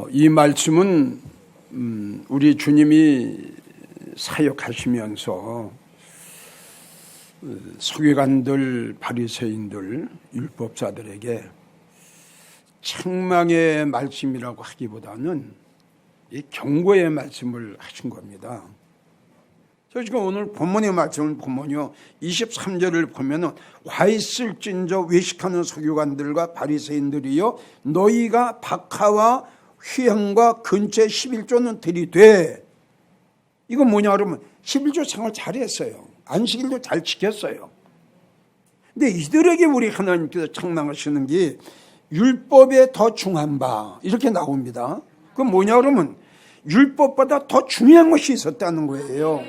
이 말씀은 우리 주님이 사역하시면서 서기관들, 바리새인들, 율법사들에게 책망의 말씀이라고 하기보다는 이 경고의 말씀을 하신 겁니다. 그래서 지금 오늘 본문의 말씀을 보면요, 23절을 보면은 화 있을진저 외식하는 서기관들과 바리새인들이여 너희가 박하와 휘향과 근처에 11조는 들이되, 이건 뭐냐 그러면 11조 생활 잘했어요. 안식일도 잘 지켰어요. 근데 이들에게 우리 하나님께서 책망하시는 게 율법에 더 중한 바 이렇게 나옵니다. 그건 뭐냐 그러면 율법보다 더 중요한 것이 있었다는 거예요.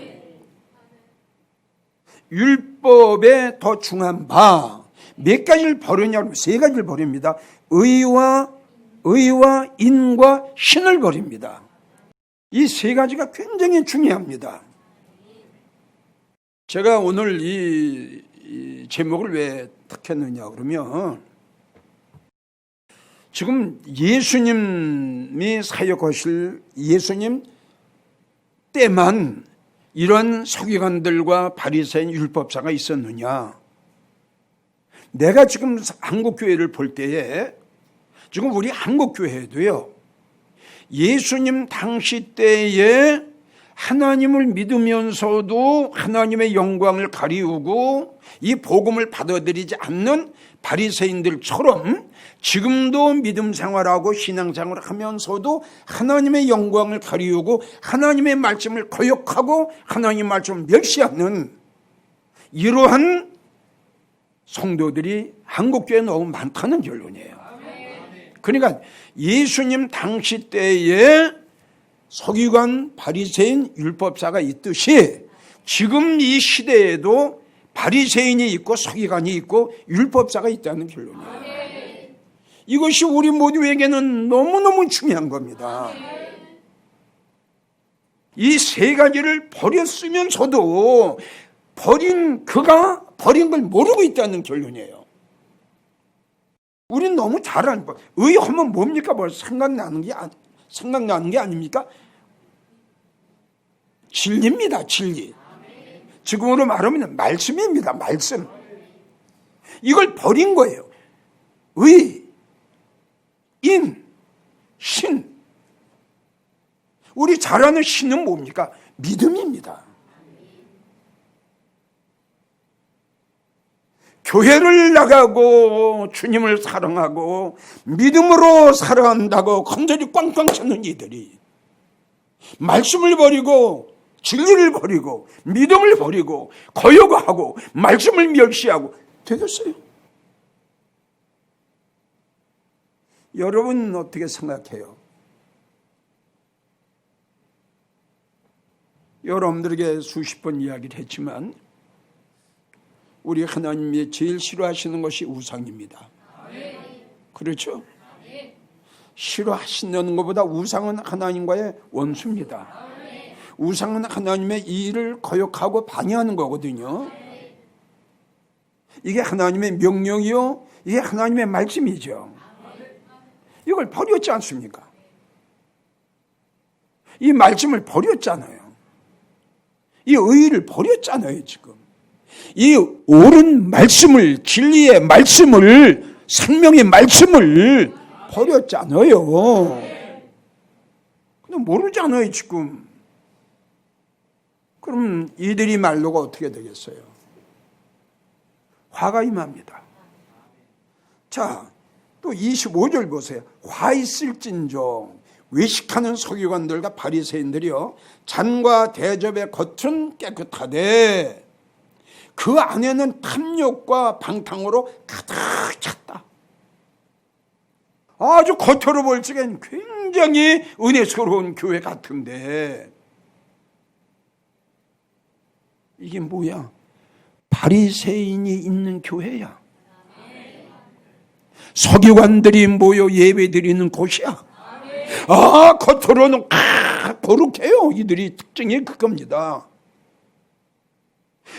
율법에 더 중한 바 몇 가지를 버리냐면 세 가지를 버립니다. 의와 인과 신을 버립니다. 이 세 가지가 굉장히 중요합니다. 제가 오늘 이 제목을 왜 택했느냐 그러면, 지금 예수님이 사역하실 예수님 때만 이런 서기관들과 바리새인 율법사가 있었느냐. 내가 지금 한국교회를 볼 때에 지금 우리 한국교회도요, 예수님 당시 때에 하나님을 믿으면서도 하나님의 영광을 가리우고 이 복음을 받아들이지 않는 바리새인들처럼 지금도 믿음 생활하고 신앙 생활을 하면서도 하나님의 영광을 가리우고 하나님의 말씀을 거역하고 하나님의 말씀을 멸시하는 이러한 성도들이 한국교회에 너무 많다는 결론이에요. 그러니까 예수님 당시 때에 서기관, 바리새인, 율법사가 있듯이 지금 이 시대에도 바리새인이 있고 서기관이 있고 율법사가 있다는 결론이에요. 이것이 우리 모두에게는 너무너무 중요한 겁니다. 이 세 가지를 버렸으면서도 그가 버린 걸 모르고 있다는 결론이에요. 우린 너무 잘 아는 거. 의하면 뭡니까? 뭐 생각나는 게 아닙니까? 진리입니다, 진리. 지금으로 말하면 말씀입니다, 말씀. 이걸 버린 거예요. 의, 인, 신. 우리 잘 아는 신은 뭡니까? 믿음입니다. 교회를 나가고 주님을 사랑하고 믿음으로 살아간다고 건전이 꽝꽝 차는 이들이 말씀을 버리고 진리를 버리고 믿음을 버리고 거역하고 말씀을 멸시하고 되겠어요? 여러분은 어떻게 생각해요? 여러분들에게 수십 번 이야기를 했지만 우리 하나님이 제일 싫어하시는 것이 우상입니다. 그렇죠? 싫어하시는 것보다 우상은 하나님과의 원수입니다. 우상은 하나님의 일을 거역하고 방해하는 거거든요. 이게 하나님의 명령이요, 이게 하나님의 말씀이죠. 이걸 버렸지 않습니까? 이 말씀을 버렸잖아요. 이 의의를 버렸잖아요. 지금 이 옳은 말씀을, 진리의 말씀을, 생명의 말씀을 버렸잖아요. 근데 모르잖아요 지금. 그럼 이들이 말로가 어떻게 되겠어요? 화가 임합니다. 자, 또 25절 보세요. 화 있을진저 외식하는 서기관들과 바리새인들이요 잔과 대접의 겉은 깨끗하되 그 안에는 탐욕과 방탕으로 가득 찼다. 아주 겉으로 볼 적엔 굉장히 은혜스러운 교회 같은데 이게 뭐야? 바리새인이 있는 교회야. 서기관들이 모여 예배 드리는 곳이야. 겉으로는 거룩해요. 이들이 특징이 그겁니다.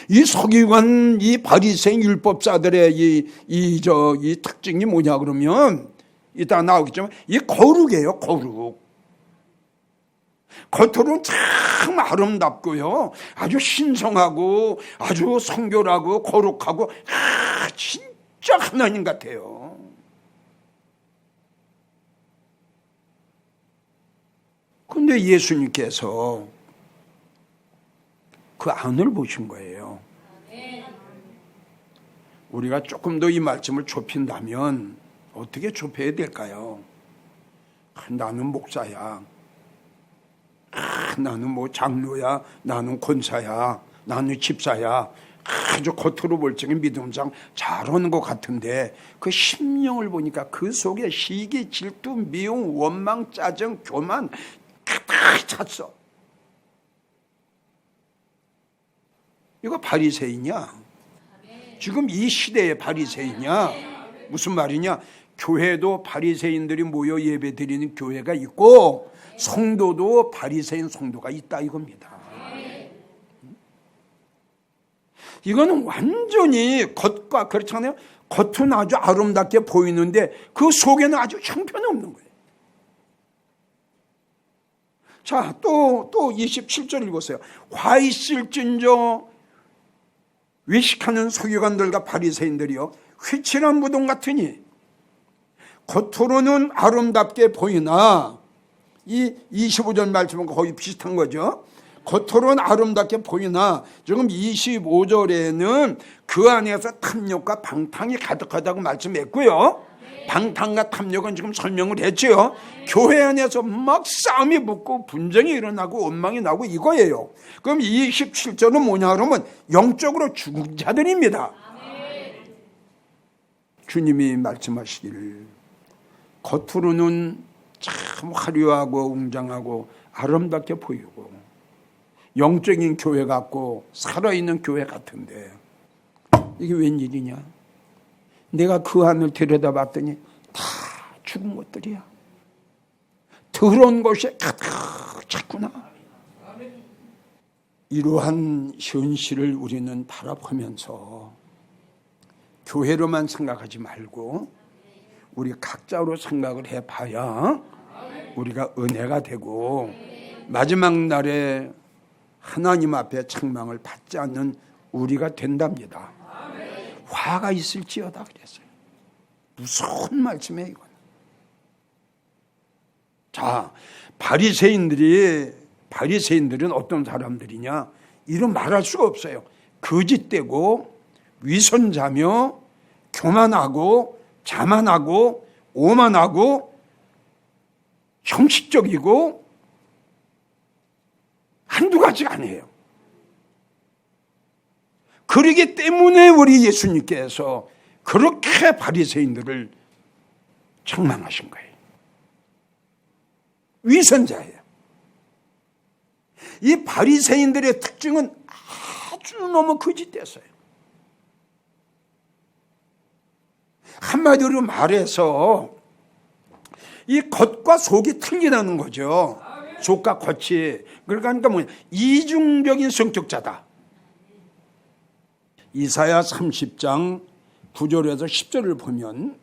이 서기관, 이 바리새인 율법사들의 이 특징이 뭐냐 그러면 이따 나오겠지만 이 거룩이에요. 거룩. 겉으로는 참 아름답고요, 아주 신성하고 아주 성결하고 거룩하고 진짜 하나님 같아요. 그런데 예수님께서 그 안을 보신 거예요. 우리가 조금 더 이 말씀을 좁힌다면 어떻게 좁혀야 될까요? 나는 목사야, 나는 뭐 장로야, 나는 권사야, 나는 집사야, 아주 겉으로 볼 적에 믿음상 잘하는 것 같은데 그 심령을 보니까 그 속에 시기, 질투, 미움, 원망, 짜증, 교만 가득 찼어. 이거 바리새인이야. 지금 이 시대의 바리새인이야. 무슨 말이냐? 교회도 바리새인들이 모여 예배드리는 교회가 있고 성도도 바리새인 성도가 있다 이겁니다. 이거는 완전히 겉과, 그렇잖아요. 겉은 아주 아름답게 보이는데 그 속에는 아주 형편없는 거예요. 자, 또 27절 읽으세요. 화 있을진저 외식하는 서기관들과 바리새인들이요, 휘칠한 무덤 같으니 겉으로는 아름답게 보이나, 이 25절 말씀은 거의 비슷한 거죠. 겉으로는 아름답게 보이나 지금 25절에는 그 안에서 탐욕과 방탕이 가득하다고 말씀했고요. 방탕과 탐욕은 지금 설명을 했죠. 교회 안에서 막 싸움이 붙고 분쟁이 일어나고 원망이 나고 이거예요. 그럼 27절은 뭐냐 그러면 영적으로 죽은 자들입니다. 주님이 말씀하시기를 겉으로는 참 화려하고 웅장하고 아름답게 보이고 영적인 교회 같고 살아있는 교회 같은데 이게 웬일이냐? 내가 그 안을 들여다봤더니 다 죽은 것들이야. 더러운 것이 가득 찼구나. 이러한 현실을 우리는 바라보면서 교회로만 생각하지 말고 우리 각자로 생각을 해봐야 우리가 은혜가 되고 마지막 날에 하나님 앞에 책망을 받지 않는 우리가 된답니다. 화가 있을지어다 그랬어요. 무서운 말씀이에요 이건. 자, 바리새인들은 어떤 사람들이냐? 이런 말할 수가 없어요. 거짓되고 위선자며 교만하고 자만하고 오만하고 형식적이고 한두 가지가 아니에요. 그러기 때문에 우리 예수님께서 그렇게 바리새인들을 책망하신 거예요. 위선자예요. 이 바리새인들의 특징은 아주 너무 거짓됐어요. 한마디로 말해서 이 겉과 속이 틀리다는 거죠. 속과 겉이. 그러니까 뭐냐, 이중적인 성격자다. 이사야 30장 9절에서 10절을 보면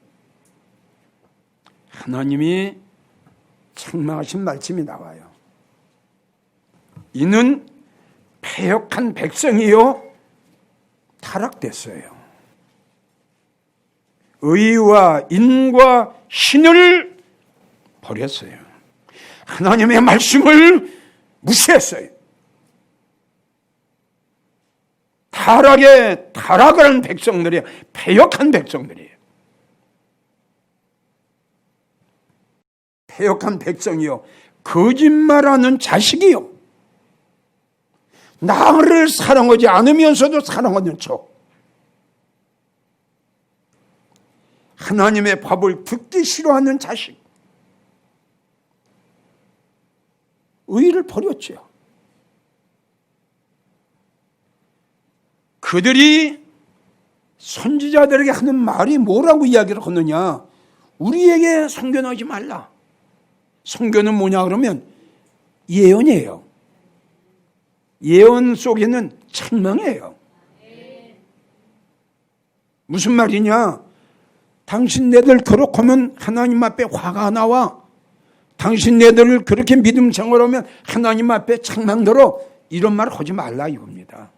하나님이 책망하신 말씀이 나와요. 이는 패역한 백성이요 타락됐어요. 의와 인과 신을 버렸어요. 하나님의 말씀을 무시했어요. 타락을 한 백성들이에요. 패역한 백성들이에요. 패역한 백성이요, 거짓말하는 자식이요, 나를 사랑하지 않으면서도 사랑하는 척, 하나님의 법을 듣기 싫어하는 자식, 의를 버렸죠. 그들이 선지자들에게 하는 말이 뭐라고 이야기를 하느냐? 우리에게 선견하지 말라. 선견은 뭐냐 그러면 예언이에요. 예언 속에는 책망이에요. 무슨 말이냐? 당신네들 그렇게 하면 하나님 앞에 화가 나와. 당신네들 그렇게 믿음 생활하면 하나님 앞에 책망들어. 이런 말 하지 말라 이겁니다.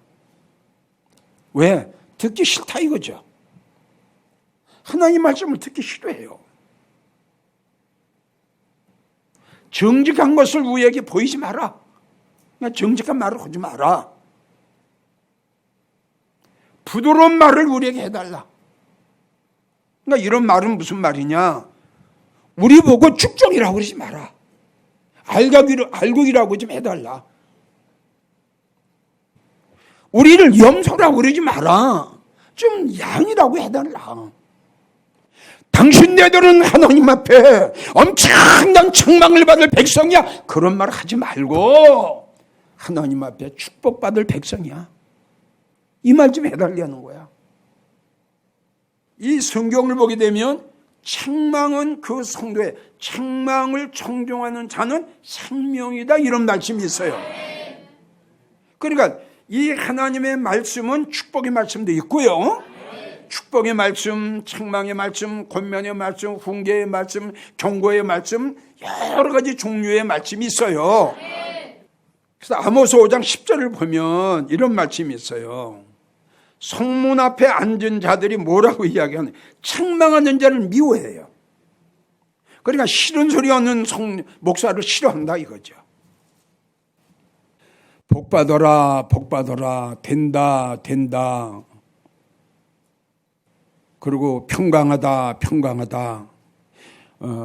왜? 듣기 싫다 이거죠. 하나님 말씀을 듣기 싫어해요. 정직한 것을 우리에게 보이지 마라. 정직한 말을 하지 마라. 부드러운 말을 우리에게 해달라. 그러니까 이런 말은 무슨 말이냐? 우리 보고 축종이라고 그러지 마라. 알곡이라고 좀 해달라. 우리를 염소라고 그러지 마라. 좀 양이라고 해달라. 당신네들은 하나님 앞에 엄청난 책망을 받을 백성이야. 그런 말 하지 말고 하나님 앞에 축복받을 백성이야. 이 말 좀 해달라는 거야. 이 성경을 보게 되면 책망은 그 성도의 책망을 청종하는 자는 생명이다 이런 말씀이 있어요. 그러니까 이 하나님의 말씀은 축복의 말씀도 있고요. 축복의 말씀, 책망의 말씀, 권면의 말씀, 훈계의 말씀, 경고의 말씀 여러 가지 종류의 말씀이 있어요. 그래서 아모스 5장 10절을 보면 이런 말씀이 있어요. 성문 앞에 앉은 자들이 뭐라고 이야기하냐? 책망하는 자를 미워해요. 그러니까 싫은 소리 하는 목사를 싫어한다 이거죠. 복받아라, 복받아라, 된다, 된다. 그리고 평강하다, 평강하다.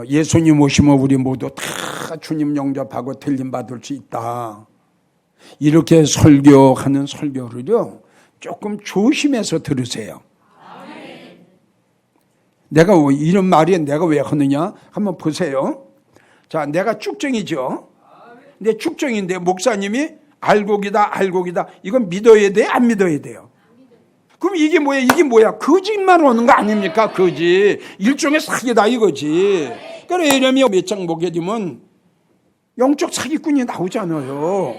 예수님 오시면 우리 모두 다 주님 영접하고 들림받을 수 있다. 이렇게 설교하는 설교를요, 조금 조심해서 들으세요. 내가 이런 말이 내가 왜 하느냐? 한번 보세요. 자, 내가 축정이죠. 내 축정인데 목사님이 알곡이다, 알곡이다. 이건 믿어야 돼, 안 믿어야 돼요? 그럼 이게 뭐야? 이게 뭐야? 거짓말 하는 거 아닙니까? 거짓. 일종의 사기다 이거지. 그래, 예레미야 몇 장 보게 되면 영적 사기꾼이 나오잖아요.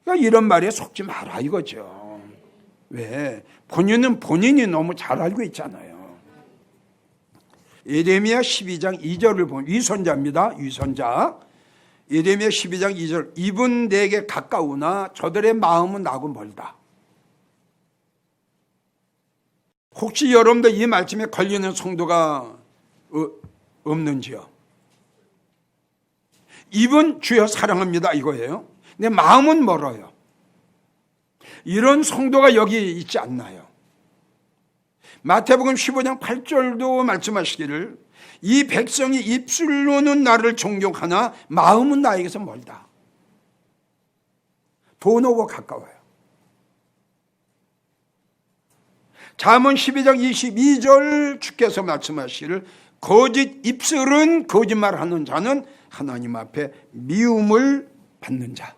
그러니까 이런 말에 속지 마라 이거죠. 왜? 본인은 본인이 너무 잘 알고 있잖아요. 예레미야 12장 2절을 보면 위선자입니다. 위선자. 예레미야 12장 2절. 입은 내게 가까우나 저들의 마음은 나하고 멀다. 혹시 여러분들 이 말씀에 걸리는 성도가 없는지요? 입은 주여 사랑합니다 이거예요. 내 마음은 멀어요. 이런 성도가 여기 있지 않나요? 마태복음 15장 8절도 말씀하시기를 이 백성이 입술로는 나를 존경하나 마음은 나에게서 멀다. 돈 오고 가까워요. 잠언 12장 22절 주께서 말씀하시기를 거짓 입술은 거짓말하는 자는 하나님 앞에 미움을 받는 자.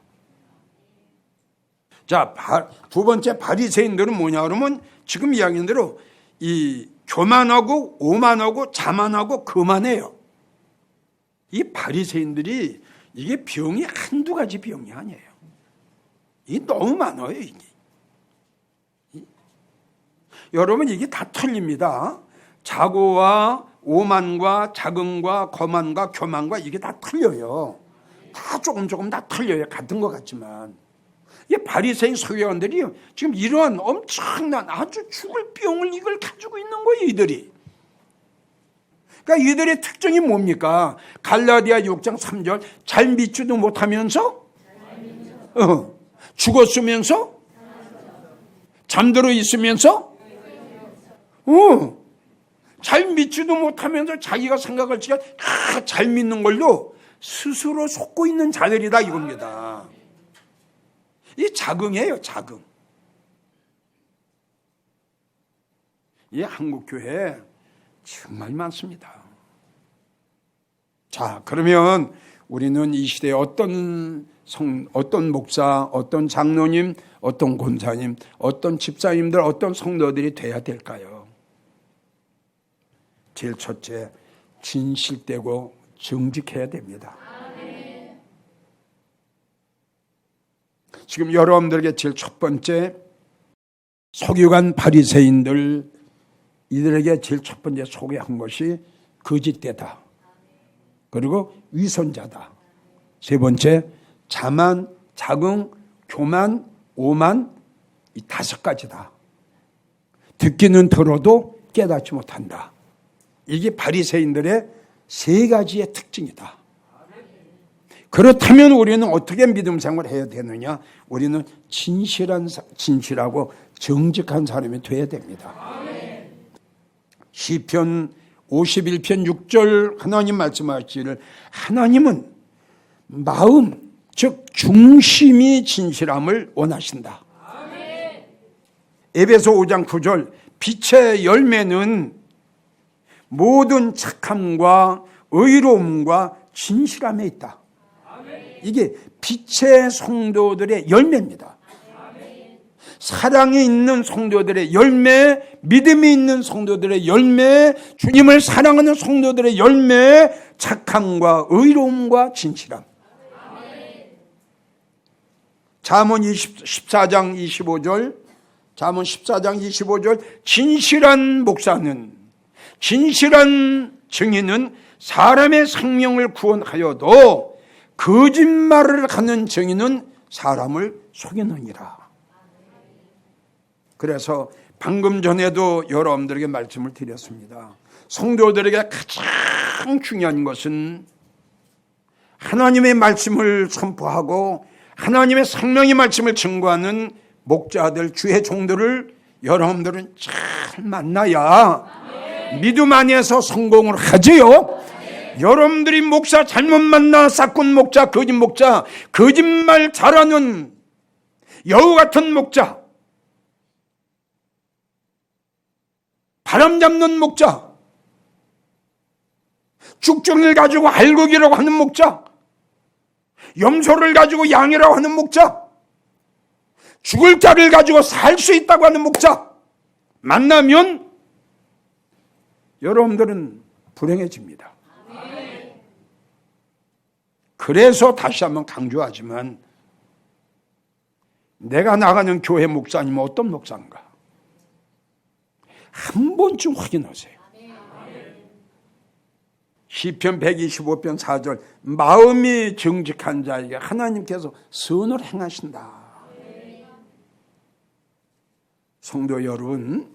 자, 두 번째 바리새인들은 뭐냐 그러면 지금 이야기한 대로 이 교만하고 오만하고 자만하고 거만해요. 이 바리새인들이 이게 병이 한두 가지 병이 아니에요. 이게 너무 많아요. 이게. 여러분 이게 다 틀립니다. 자고와 오만과 자긍과 거만과 교만과 이게 다 틀려요. 다 조금 다 틀려요. 같은 것 같지만. 이 바리새인 서기관들이 지금 이러한 엄청난 아주 죽을 병을 이걸 가지고 있는 거예요. 이들이. 그러니까 이들의 특징이 뭡니까? 갈라디아 6장 3절 잘 믿지도 못하면서 죽었으면서 잠들어 있으면서 잘 믿지도 못하면서 자기가 생각할 시간 잘 믿는 걸로 스스로 속고 있는 자들이다 이겁니다. 이 자긍이에요. 자긍. 이 한국교회 정말 많습니다. 자, 그러면 우리는 이 시대에 어떤 목사, 어떤 장로님, 어떤 권사님, 어떤 집사님들, 어떤 성도들이 돼야 될까요? 제일 첫째, 진실되고 정직해야 됩니다. 지금 여러분들에게 제일 첫 번째, 석유관 바리새인들 이들에게 제일 첫 번째 소개한 것이 거짓되다. 그리고 위선자다. 세 번째, 자만, 자긍, 교만, 오만, 이 5가지다. 듣기는 들어도 깨닫지 못한다. 이게 바리새인들의 3가지의 특징이다. 그렇다면 우리는 어떻게 믿음 생활을 해야 되느냐? 우리는 진실하고 정직한 사람이 되어야 됩니다. 시편 51편 6절 하나님 말씀하시기를 하나님은 마음, 즉 중심이 진실함을 원하신다. 에베소 5장 9절 빛의 열매는 모든 착함과 의로움과 진실함에 있다. 이게 빛의 성도들의 열매입니다. 사랑이 있는 성도들의 열매, 믿음이 있는 성도들의 열매, 주님을 사랑하는 성도들의 열매, 착함과 의로움과 진실함. 잠언 14장 25절, 잠언 14장 25절, 진실한 목사는, 진실한 증인은 사람의 생명을 구원하여도 거짓말을 하는 증인은 사람을 속이느니라. 그래서 방금 전에도 여러분들에게 말씀을 드렸습니다. 성도들에게 가장 중요한 것은 하나님의 말씀을 선포하고 하나님의 생명의 말씀을 증거하는 목자들, 주의 종들을 여러분들은 잘 만나야 믿음 안에서 성공을 하지요. 여러분들이 목사 잘못 만나 싹군 목자, 거짓 목자, 거짓말 잘하는 여우 같은 목자, 바람 잡는 목자, 쭉정이를 가지고 알곡이라고 하는 목자, 염소를 가지고 양이라고 하는 목자, 죽을 자를 가지고 살 수 있다고 하는 목자 만나면 여러분들은 불행해집니다. 그래서 다시 한번 강조하지만 내가 나가는 교회 목사님은 어떤 목사인가 한 번쯤 확인하세요. 시편 125편 4절 마음이 정직한 자에게 하나님께서 선을 행하신다. 성도 여러분,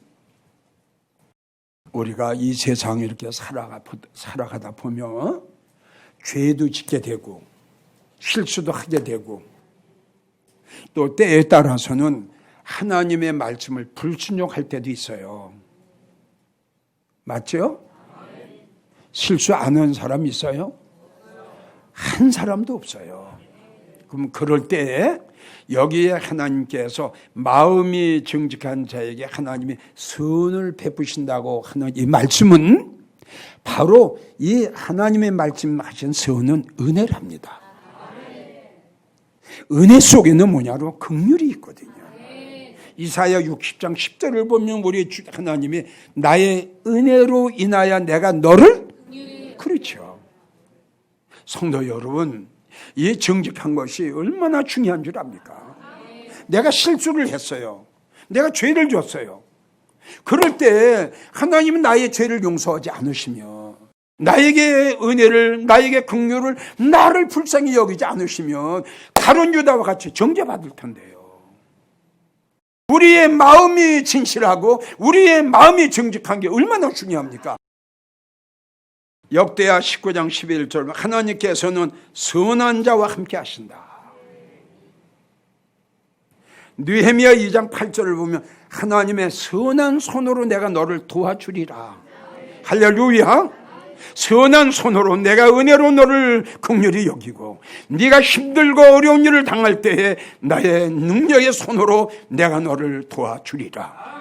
우리가 이 세상에 이렇게 살아가다 보면 죄도 짓게 되고 실수도 하게 되고 또 때에 따라서는 하나님의 말씀을 불순종할 때도 있어요. 맞죠? 실수 안 한 사람 있어요? 한 사람도 없어요. 그럼 그럴 때 여기에 하나님께서 마음이 정직한 자에게 하나님이 선을 베푸신다고 하는 이 말씀은 바로 이 하나님의 말씀하신 선은 은혜랍니다. 은혜 속에는 뭐냐로 긍휼이 있거든요. 이사야 60장 10절을 보면 우리 하나님이 나의 은혜로 인하여 내가 너를 그렇죠. 성도 여러분, 이 정직한 것이 얼마나 중요한 줄 압니까? 내가 실수를 했어요. 내가 죄를 졌어요. 그럴 때 하나님은 나의 죄를 용서하지 않으시며 나에게 은혜를, 나에게 긍휼을, 나를 불쌍히 여기지 않으시면 가룟 유다와 같이 정죄받을 텐데요. 우리의 마음이 진실하고 우리의 마음이 정직한 게 얼마나 중요합니까? 역대하 19장 11절 하나님께서는 선한 자와 함께 하신다. 느헤미야 2장 8절을 보면 하나님의 선한 손으로 내가 너를 도와주리라. 할렐루야. 선한 손으로 내가 은혜로 너를 긍휼히 여기고 네가 힘들고 어려운 일을 당할 때에 나의 능력의 손으로 내가 너를 도와주리라.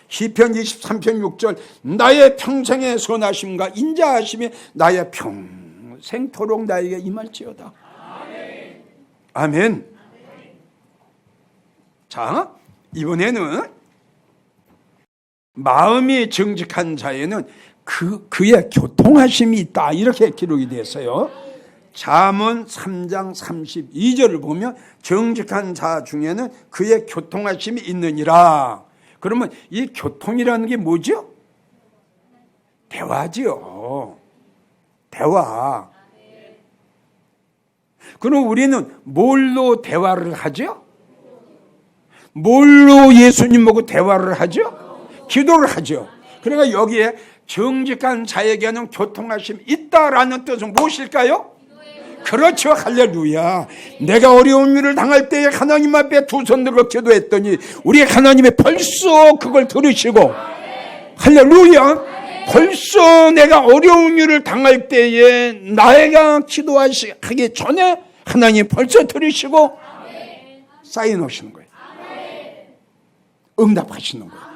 시편 23편 6절 나의 평생의 선하심과 인자하심이 나의 평생토록 나에게 임할지어다. 아멘. 자, 이번에는 마음이 정직한 자에는 그의 교통하심이 있다 이렇게 기록이 됐어요. 잠언 3장 32절을 보면 정직한 자 중에는 그의 교통하심이 있느니라. 그러면 이 교통이라는 게 뭐죠? 대화지요. 대화. 그럼 우리는 뭘로 대화를 하죠? 뭘로 예수님 보고 대화를 하죠? 기도를 하죠. 그러니까 여기에 정직한 자에게는 교통하심이 있다라는 뜻은 무엇일까요? 그렇죠. 할렐루야. 내가 어려운 일을 당할 때에 하나님 앞에 두 손 들어 기도했더니 우리 하나님이 벌써 그걸 들으시고, 할렐루야. 벌써 내가 어려운 일을 당할 때에 나에게 기도하기 전에 하나님 벌써 들으시고 사인 오시는 거예요. 응답하시는 거예요.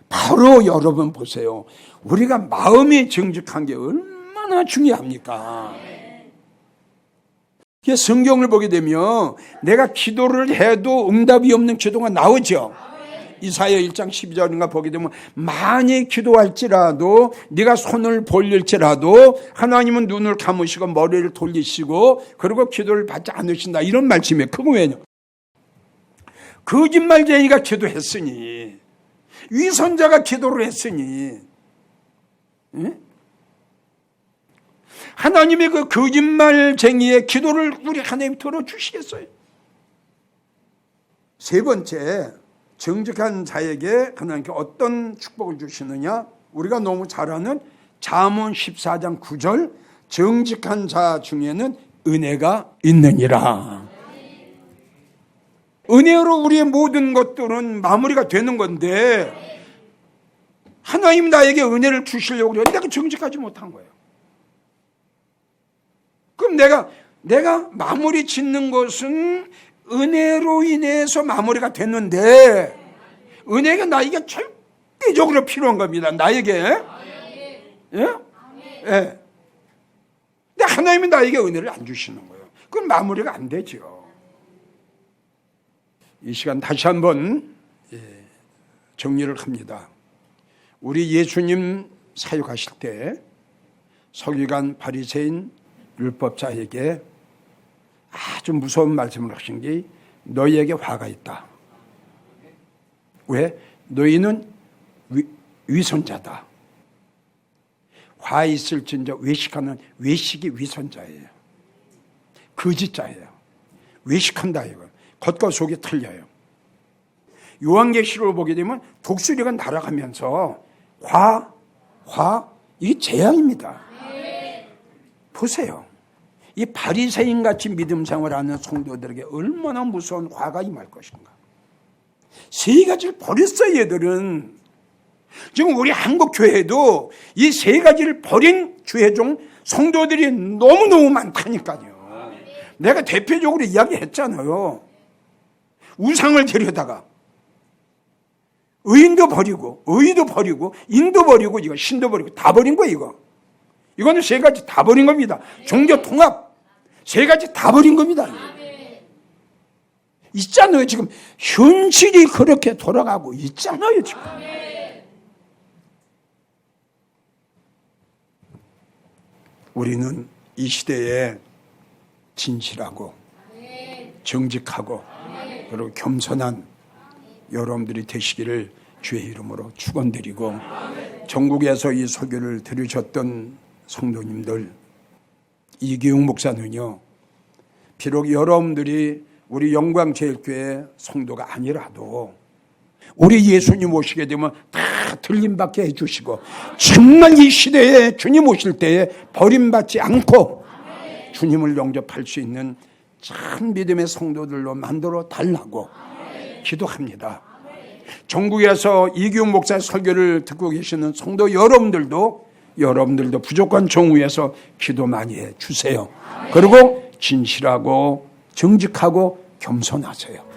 바로 여러분 보세요. 우리가 마음이 정직한 게 얼마나 중요합니까? 성경을 보게 되면 내가 기도를 해도 응답이 없는 기도가 나오죠. 이사야 1장 12절인가 보게 되면 많이 기도할지라도 네가 손을 벌릴지라도 하나님은 눈을 감으시고 머리를 돌리시고 그리고 기도를 받지 않으신다, 이런 말씀이에요. 그거 왜냐? 거짓말쟁이가 기도했으니, 위선자가 기도를 했으니, 하나님의 그 거짓말쟁이의 기도를 우리 하나님 들어주시겠어요? 세 번째, 정직한 자에게 하나님께 어떤 축복을 주시느냐? 우리가 너무 잘 아는 잠언 14장 9절, 정직한 자 중에는 은혜가 있느니라. 은혜로 우리의 모든 것들은 마무리가 되는 건데 하나님 나에게 은혜를 주시려고 그래요. 내가 정직하지 못한 거예요. 그럼 내가 마무리 짓는 것은 은혜로 인해서 마무리가 됐는데, 은혜가 나에게 절대적으로 필요한 겁니다. 나에게. 예? 예. 근데 하나님이 나에게 은혜를 안 주시는 거예요. 그건 마무리가 안 되죠. 이 시간 다시 한번 정리를 합니다. 우리 예수님 사역하실 때 서기관, 바리새인, 율법자에게 아주 무서운 말씀을 하신 게 너희에게 화가 있다. 왜? 너희는 위선자다. 화 있을진저 외식하는, 외식이 위선자예요. 거짓자예요. 외식한다 이거. 겉과 속이 틀려요. 요한계시록을 보게 되면 독수리가 날아가면서 이게 재앙입니다. 보세요. 이 바리새인같이 믿음 생활하는 성도들에게 얼마나 무서운 화가 임할 것인가. 세 가지를 버렸어요. 얘들은. 지금 우리 한국 교회도 이 세 가지를 버린 교회 중 성도들이 너무너무 많다니까요. 내가 대표적으로 이야기했잖아요. 우상을 데려다가 의인도 버리고 의의도 버리고 인도 버리고 이거 신도 버리고 다 버린 거예요. 이거는 세 가지 다 버린 겁니다. 종교 통합 세 가지 다 버린 겁니다. 있잖아요. 지금 현실이 그렇게 돌아가고 있잖아요. 지금. 우리는 이 시대에 진실하고 정직하고 그리고 겸손한 여러분들이 되시기를 주의 이름으로 축원드리고, 전국에서 이 설교를 들으셨던 성도님들, 이기웅 목사는요, 비록 여러분들이 우리 영광제일교회 성도가 아니라도 우리 예수님 오시게 되면 다 들림받게 해주시고, 정말 이 시대에 주님 오실 때에 버림받지 않고 주님을 영접할 수 있는 참 믿음의 성도들로 만들어 달라고 기도합니다. 전국에서 이기웅 목사의 설교를 듣고 계시는 성도 여러분들도 부족한 정우에서 기도 많이 해주세요. 그리고 진실하고 정직하고 겸손하세요.